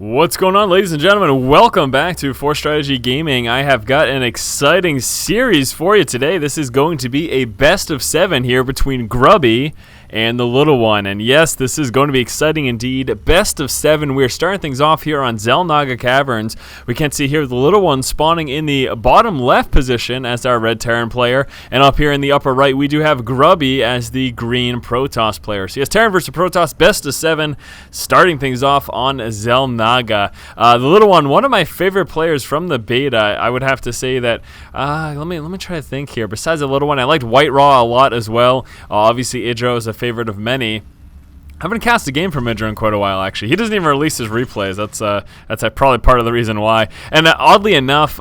What's going on, ladies and gentlemen? Welcome back to 4Strategy Gaming. I have got an exciting series for you today. This is going to be a best of 7 here between Grubby and the little one. And yes, this is going to be exciting indeed. Best of 7. We're starting things off here on Xel'Naga Caverns. We can see here the little one spawning in the bottom left position as our red Terran player. And up here in the upper right, we do have Grubby as the green Protoss player. So yes, Terran versus Protoss, best of 7, starting things off on Xel'Naga. The little one of my favorite players from the beta. I would have to say that, let me try to think here. Besides the little one, I liked White Raw a lot as well. Obviously, Idro is a favorite of many. I haven't cast a game from Idra in quite a while, actually. He doesn't even release his replays. That's probably part of the reason why. And oddly enough,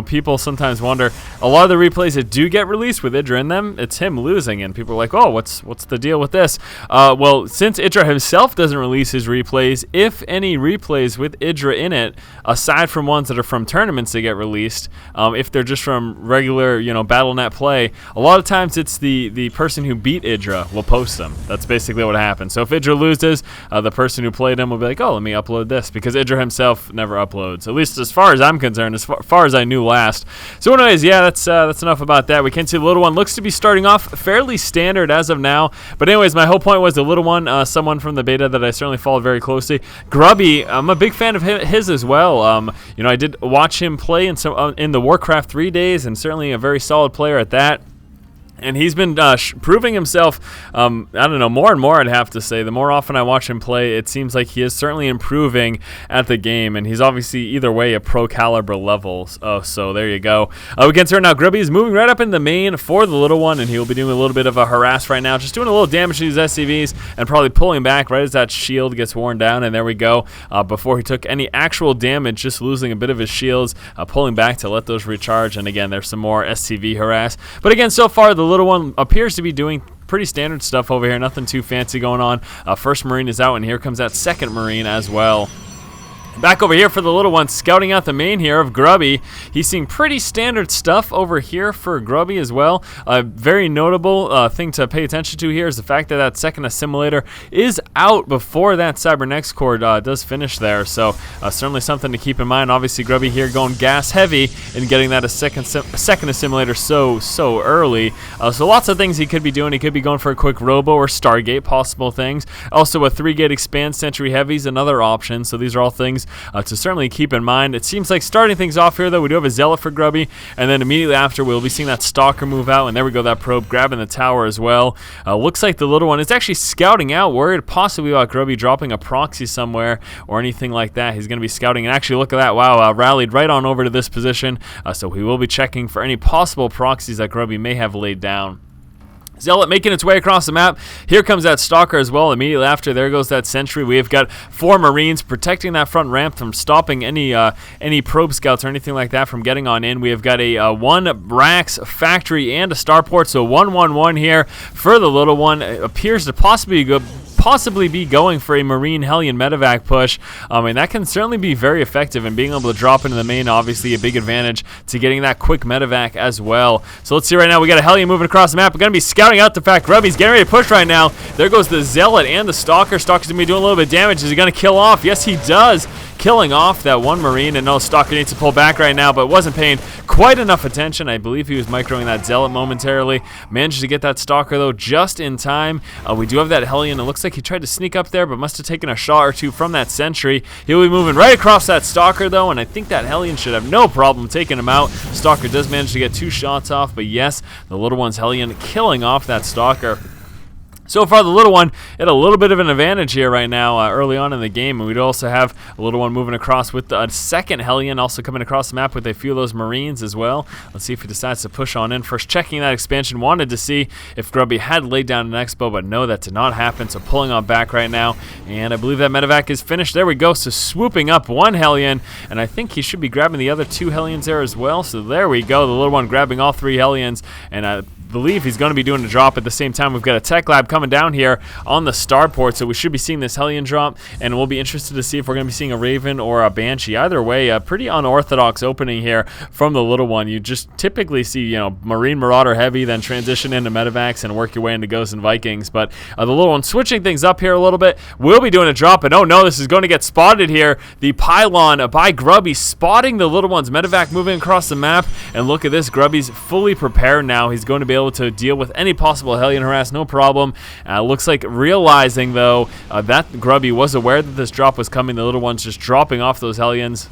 people sometimes wonder, a lot of the replays that do get released with Idra in them, it's him losing, and people are like, oh, what's the deal with this? Well, since Idra himself doesn't release his replays, if any replays with Idra in it, aside from ones that are from tournaments that get released, if they're just from regular, BattleNet play, a lot of times it's the person who beat Idra will post them. That's basically what happens. So if Idra loses, the person who played him will be like, oh, let me upload this, because Idra himself never uploads, at least as far as I'm concerned, as far as I knew last. So anyways, yeah, that's enough about that. We can see the little one looks to be starting off fairly standard as of now. But anyways, my whole point was the little one, someone from the beta that I certainly followed very closely. Grubby, I'm a big fan of his as well. I did watch him play in the Warcraft 3 days, and certainly a very solid player at that. And he's been proving himself, I don't know, more and more, I'd have to say. The more often I watch him play, it seems like he is certainly improving at the game. And he's obviously, either way, a pro caliber level. So there you go. We can turn now. Grubby is moving right up in the main for the little one, and he'll be doing a little bit of a harass right now. Just doing a little damage to these SCVs and probably pulling back right as that shield gets worn down. And there we go. Before he took any actual damage, just losing a bit of his shields, pulling back to let those recharge. And again, there's some more SCV harass. But again, so far, the little one appears to be doing pretty standard stuff over here. Nothing too fancy going on. First Marine is out, and here comes that second Marine as well. Back over here for the little one, scouting out the main here of Grubby. He's seeing pretty standard stuff over here for Grubby as well. A very notable thing to pay attention to here is the fact that that second assimilator is out before that Cybernex core does finish there. So certainly something to keep in mind. Obviously, Grubby here going gas heavy and getting that a second assimilator so early. So lots of things he could be doing. He could be going for a quick Robo or Stargate, possible things. Also, a 3-gate expand Sentry Heavy is another option. So these are all things to certainly keep in mind. It seems like starting things off here, though, we do have a Zealot for Grubby, and then immediately after we'll be seeing that Stalker move out, and there we go, that probe grabbing the tower as well. Looks like the little one is actually scouting out, worried possibly about Grubby dropping a proxy somewhere or anything like that. He's going to be scouting, and actually look at that, wow, rallied right on over to this position, so we will be checking for any possible proxies that Grubby may have laid down. Zealot making its way across the map. Here comes that Stalker as well. Immediately after, there goes that Sentry. We've got 4 Marines protecting that front ramp from stopping any probe scouts or anything like that from getting on in. We have got a 1 Rax factory and a starport, so 1-1-1 here for the little one. It appears to possibly be going for a Marine Hellion medevac push, and that can certainly be very effective, and being able to drop into the main, obviously a big advantage to getting that quick medevac as well. So let's see right now, we got a Hellion moving across the map. We're going to be scouting out the fact Grubby's getting ready to push right now. There goes the Zealot and the Stalker. Stalker's going to be doing a little bit of damage. Is he going to kill off? Yes, he does. Killing off that 1 Marine, and no, Stalker needs to pull back right now, but wasn't paying quite enough attention. I believe he was microing that Zealot momentarily. Managed to get that Stalker, though, just in time. We do have that Hellion. It looks like he tried to sneak up there, but must have taken a shot or two from that Sentry. He'll be moving right across that Stalker, though, and I think that Hellion should have no problem taking him out. Stalker does manage to get 2 shots off, but yes, the little one's Hellion killing off that Stalker. So far, the little one had a little bit of an advantage here right now early on in the game. And we'd also have a little one moving across with a second Hellion, also coming across the map with a few of those Marines as well. Let's see if he decides to push on in. First, checking that expansion. Wanted to see if Grubby had laid down an Expo, but no, that did not happen. So pulling on back right now. And I believe that medevac is finished. There we go. So swooping up 1 Hellion. And I think he should be grabbing the other 2 Hellions there as well. So there we go. The little one grabbing all 3 Hellions. And believe he's going to be doing a drop. At the same time, we've got a tech lab coming down here on the starport, so we should be seeing this Hellion drop, and we'll be interested to see if we're going to be seeing a Raven or a Banshee. Either way, a pretty unorthodox opening here from the little one. You just typically see, you know, Marine Marauder heavy, then transition into Medivacs and work your way into Ghosts and Vikings, but the little one switching things up here a little bit. We'll be doing a drop, and oh no, this is going to get spotted here. The pylon by Grubby spotting the little one's Medivac moving across the map, and look at this, Grubby's fully prepared now. He's going to be able to deal with any possible Hellion harass, no problem. Looks like realizing though that Grubby was aware that this drop was coming, the little one's just dropping off those Hellions,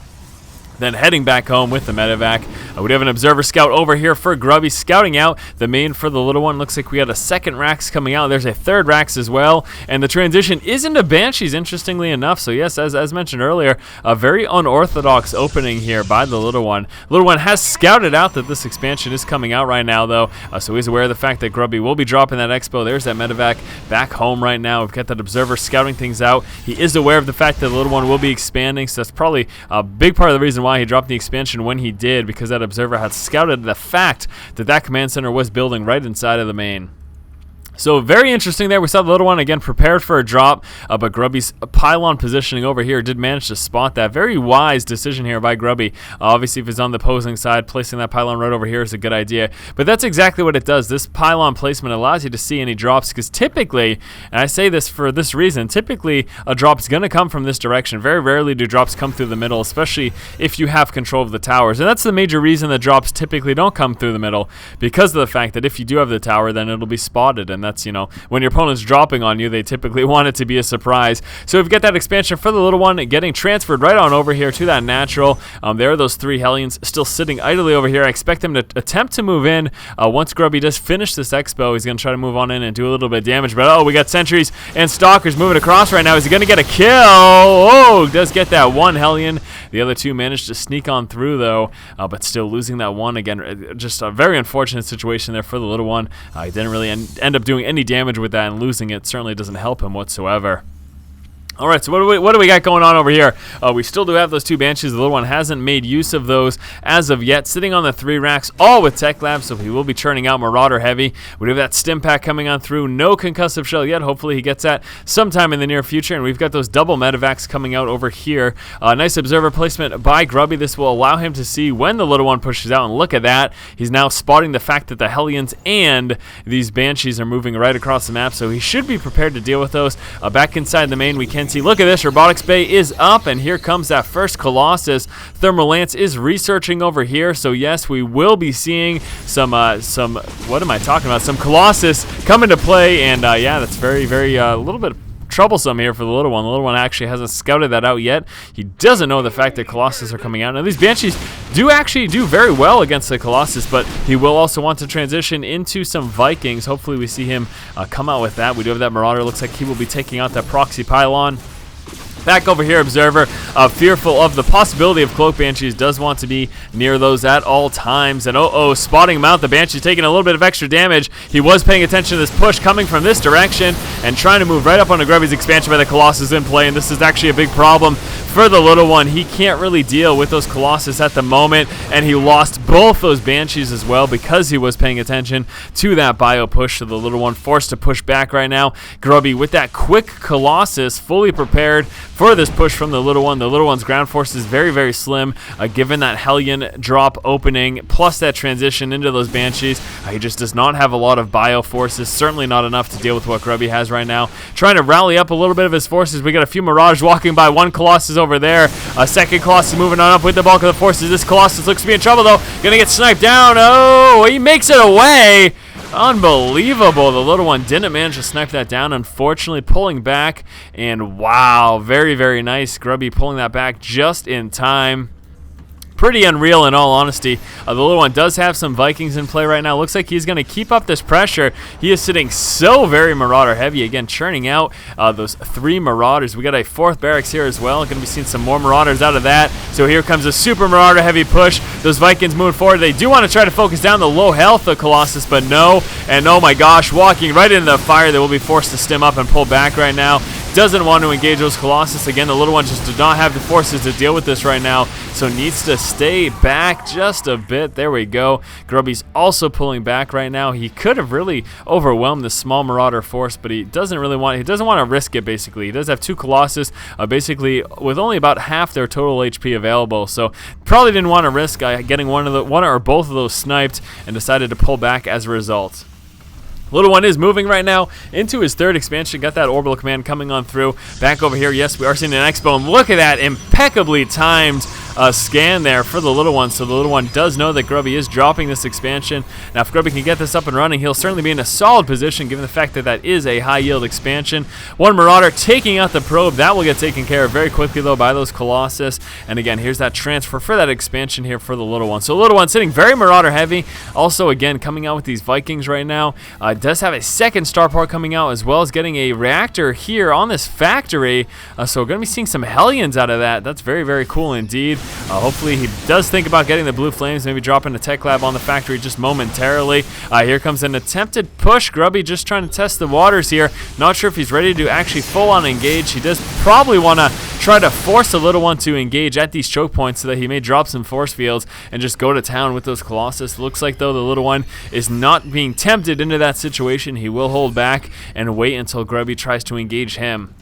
then heading back home with the Medivac. We have an Observer Scout over here for Grubby, scouting out the main for the little one. Looks like we got a second Rax coming out. There's a third Rax as well, and the transition is into Banshees, interestingly enough. So yes, as mentioned earlier, a very unorthodox opening here by the little one. Little one has scouted out that this expansion is coming out right now, though, so he's aware of the fact that Grubby will be dropping that Expo. There's that Medivac back home right now. We've got that Observer scouting things out. He is aware of the fact that the little one will be expanding, so that's probably a big part of the reason why he dropped the expansion when he did, because that Observer had scouted the fact that that command center was building right inside of the main. So very interesting there. We saw the little one again prepared for a drop, but Grubby's pylon positioning over here did manage to spot that. Very wise decision here by Grubby. Obviously, if he's on the opposing side, placing that pylon right over here is a good idea. But that's exactly what it does. This pylon placement allows you to see any drops, because typically, and I say this for this reason, typically a drop is going to come from this direction. Very rarely do drops come through the middle, especially if you have control of the towers. And that's the major reason that drops typically don't come through the middle, because of the fact that if you do have the tower, then it'll be spotted, and that's, you know, when your opponent's dropping on you, they typically want it to be a surprise. So we've got that expansion for the little one getting transferred right on over here to that natural. There are those three Hellions still sitting idly over here. I expect them to attempt to move in. Once Grubby does finish this Expo, he's going to try to move on in and do a little bit of damage. But oh, we got sentries and stalkers moving across right now. Is he going to get a kill? Oh, does get that one Hellion. The other two managed to sneak on through though, but still losing that one again. Just a very unfortunate situation there for the little one. He didn't really end up doing any damage with that, and losing it certainly doesn't help him whatsoever. All right, so what do we got going on over here? We still do have those two Banshees. The little one hasn't made use of those as of yet. Sitting on the three racks, all with Tech Labs, so he will be churning out Marauder Heavy. We have that Stim Pack coming on through. No Concussive Shell yet. Hopefully he gets that sometime in the near future. And we've got those double Medivacs coming out over here. Nice Observer placement by Grubby. This will allow him to see when the little one pushes out. And look at that. He's now spotting the fact that the Hellions and these Banshees are moving right across the map, so he should be prepared to deal with those. Back inside the main, we can see, look at this, Robotics Bay is up, and here comes that first Colossus. Thermal Lance is researching over here, so yes, we will be seeing some what am I talking about? Some Colossus come into play, and yeah, that's very, very, a little bit troublesome here for the little one. The little one actually hasn't scouted that out yet. He doesn't know the fact that Colossus are coming out. Now, these Banshees do actually do very well against the Colossus, but he will also want to transition into some Vikings. Hopefully we see him come out with that. We do have that Marauder. Looks like he will be taking out that Proxy Pylon. Back over here, Observer, fearful of the possibility of Cloak Banshees, does want to be near those at all times. And spotting him out, the Banshee's taking a little bit of extra damage. He was paying attention to this push coming from this direction and trying to move right up onto Grubby's expansion, but the Colossus in play, and this is actually a big problem for the little one. He can't really deal with those Colossus at the moment, and he lost both those Banshees as well because he was paying attention to that bio push. So the little one forced to push back right now. Grubby with that quick Colossus fully prepared for this push from the little one. The little one's ground force is very, very slim, given that Hellion drop opening, plus that transition into those Banshees. He just does not have a lot of bio forces, certainly not enough to deal with what Grubby has right now. Trying to rally up a little bit of his forces. We got a few Mirage walking by. One Colossus over there. A second Colossus moving on up with the bulk of the forces. This Colossus looks to be in trouble, though. Gonna get sniped down. Oh, he makes it away. Unbelievable. The little one didn't manage to snipe that down, unfortunately, pulling back. And wow, very, very nice. Grubby pulling that back just in time. Pretty unreal, in all honesty. The little one does have some Vikings in play right now. Looks like he's going to keep up this pressure. He is sitting so very Marauder heavy. Again, churning out those three Marauders. We got a fourth barracks here as well. Going to be seeing some more Marauders out of that. So here comes a super Marauder heavy push. Those Vikings moving forward. They do want to try to focus down the low health of Colossus, but no. And oh my gosh, walking right into the fire. They will be forced to stim up and pull back right now. doesn't want to engage those Colossus. Again, the little one just did not have the forces to deal with this right now, so needs to stay back just a bit. There we go. Grubby's also pulling back right now. He could have really overwhelmed the small Marauder force, but he doesn't want to risk it. Basically, he does have 2 Colossus, basically with only about half their total HP available, so probably didn't want to risk getting one or both of those sniped, and decided to pull back as a result. Little one is moving right now into his 3rd expansion. Got that orbital command coming on through. Back over here, yes, we are seeing an Expo, and look at that impeccably timed scan there for the little one. So the little one does know that Grubby is dropping this expansion. Now, if Grubby can get this up and running, he'll certainly be in a solid position, given the fact that that is a high-yield expansion. One Marauder taking out the probe. That will get taken care of very quickly, though, by those Colossus. And again, here's that transfer for that expansion here for the little one. So the little one sitting very Marauder heavy. Also, again, coming out with these Vikings right now. Does have a 2nd starport coming out, as well as getting a reactor here on this factory. So we're going to be seeing some Hellions out of that. That's very, very cool indeed. Hopefully he does think about getting the blue flames, maybe dropping a tech lab on the factory just momentarily. Here comes an attempted push. Grubby just trying to test the waters here. Not sure if he's ready to actually full-on engage. He does probably want to try to force the little one to engage at these choke points so that he may drop some force fields and just go to town with those Colossus. Looks like, though, the little one is not being tempted into that situation. He will hold back and wait until Grubby tries to engage him.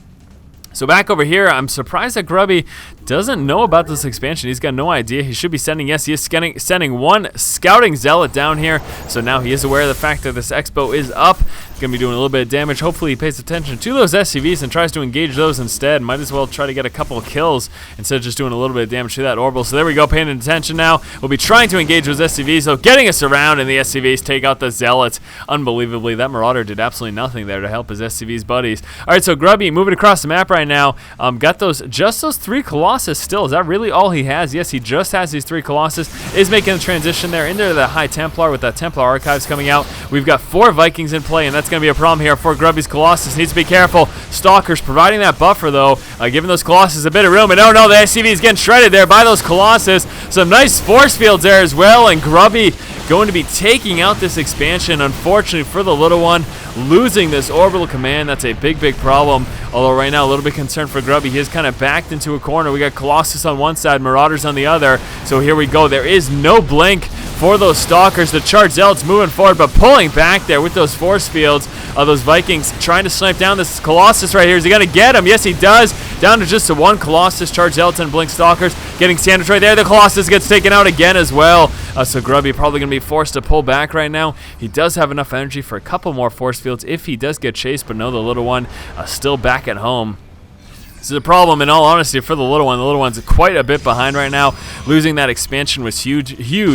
So back over here, I'm surprised that Grubby doesn't know about this expansion. He's got no idea. He should be sending, yes, he is sending one scouting zealot down here. So now he is aware of the fact that this Expo is up. He's going to be doing a little bit of damage. Hopefully he pays attention to those SCVs and tries to engage those instead. Might as well try to get a couple of kills instead of just doing a little bit of damage to that orbital. So there we go, paying attention now. We'll be trying to engage those SCVs, so getting us around, and the SCVs take out the zealots. Unbelievably, that Marauder did absolutely nothing there to help his SCVs buddies. All right, so Grubby moving across the map right now. Got just those 3 Colossus still. Is that really all he has? Yes, he just has these 3 Colossus. Is making the transition there into the High Templar with that Templar Archives coming out. We've got 4 Vikings in play, and that's going to be a problem here for Grubby's Colossus. Needs to be careful. Stalkers providing that buffer, though, giving those Colossus a bit of room. And oh no, the SCV is getting shredded there by those Colossus. Some nice force fields there as well, and Grubby going to be taking out this expansion. Unfortunately for the little one, losing this orbital command. That's a big, big problem. Although right now a little bit concerned for Grubby. He is kind of backed into a corner. We got Colossus on one side, Marauders on the other. So here we go. There is no blink for those Stalkers. The Charged Zealots moving forward, but pulling back there with those force fields. Those Vikings trying to snipe down this Colossus right here. Is he going to get him? Yes, he does. Down to just the 1 Colossus. Charged Zealots and Blink Stalkers getting sandwiched right there. The Colossus gets taken out again as well. So Grubby probably going to be forced to pull back right now. He does have enough energy for a couple more force fields if he does get chased, but no, the little one still back at home. This is a problem, in all honesty, for the little one. The little one's quite a bit behind right now. Losing that expansion was huge.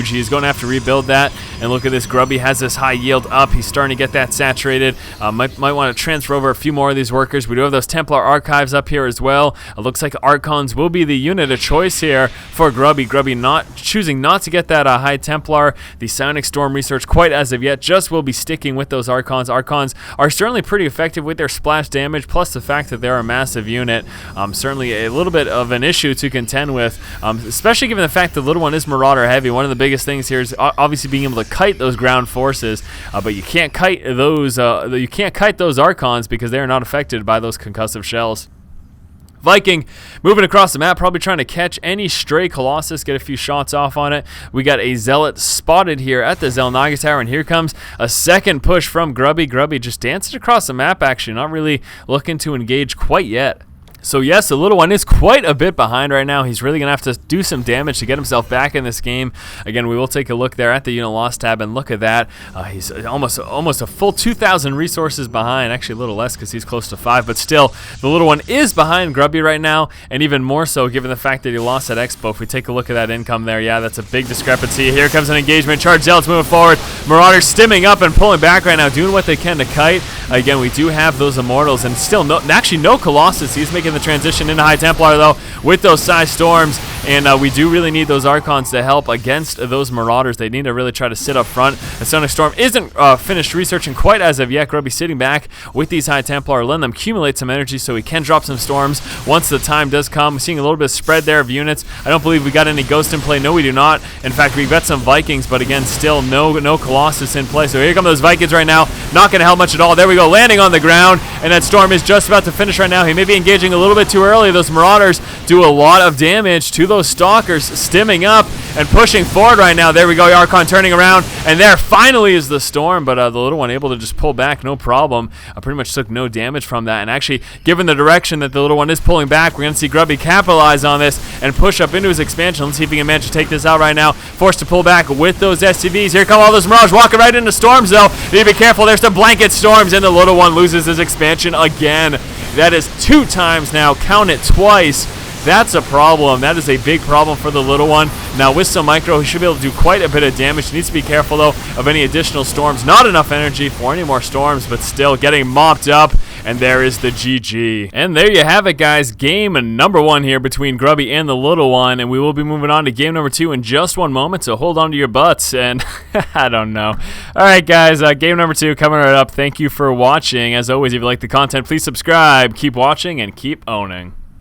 He's going to have to rebuild that. And look at this. Grubby has this high yield up. He's starting to get that saturated. Might want to transfer over a few more of these workers. We do have those Templar Archives up here as well. It looks like Archons will be the unit of choice here for Grubby. Grubby choosing not to get that High Templar. The Psionic Storm research quite as of yet. Just will be sticking with those Archons. Archons are certainly pretty effective with their splash damage, plus the fact that they're a massive unit. Certainly a little bit of an issue to contend with, especially given the fact the little one is Marauder heavy. One of the biggest things here is obviously being able to kite those ground forces, but you can't kite those. You can't kite those Archons because they are not affected by those concussive shells. Viking moving across the map, probably trying to catch any stray Colossus, get a few shots off on it. We got a Zealot spotted here at the Zelnaga Tower, and here comes a second push from Grubby. Grubby just dancing across the map, actually, not really looking to engage quite yet. So yes, the little one is quite a bit behind right now. He's really going to have to do some damage to get himself back in this game. Again, we will take a look there at the unit loss tab, and look at that. He's almost a full 2,000 resources behind. Actually, a little less because he's close to 5, but still, the little one is behind Grubby right now, and even more so given the fact that he lost that Expo. If we take a look at that income there, yeah, that's a big discrepancy. Here comes an engagement. Charged Zealots moving forward. Marauders stimming up and pulling back right now, doing what they can to kite. Again, we do have those Immortals, and still actually no Colossus. He's making the transition into High Templar, though, with those Psi Storms. and we do really need those Archons to help against those Marauders. They need to really try to sit up front. The Sonic Storm isn't finished researching quite as of yet. Grubby sitting back with these High Templar, letting them accumulate some energy so he can drop some storms once the time does come. We're seeing a little bit of spread there of units. I don't believe we got any Ghost in play. No, we do not. In fact, we've got some Vikings, but again, still no Colossus in play. So here come those Vikings right now. Not going to help much at all. There we go, landing on the ground, and that Storm is just about to finish right now. He may be engaging a little bit too early. Those Marauders do a lot of damage to those Stalkers, stimming up and pushing forward right now. There we go, Archon turning around, and there finally is the Storm, but the little one able to just pull back, no problem. Pretty much took no damage from that, and actually, given the direction that the little one is pulling back, we're going to see Grubby capitalize on this and push up into his expansion. Let's see if he can manage to take this out right now. Forced to pull back with those SCVs. Here come all those Marauders walking right into Storms, though. Need to be careful. There's the blanket Storms, and the little one loses his expansion again. That is 2 times now. Count it twice. That's a problem. That is a big problem for the little one. Now with some micro, he should be able to do quite a bit of damage. He needs to be careful, though, of any additional storms. Not enough energy for any more storms, but still getting mopped up. And there is the GG. And there you have it, guys. Game number 1 here between Grubby and the little one. And we will be moving on to game number 2 in just 1 moment. So hold on to your butts. And I don't know. All right, guys. Game number 2 coming right up. Thank you for watching. As always, if you like the content, please subscribe. Keep watching and keep owning.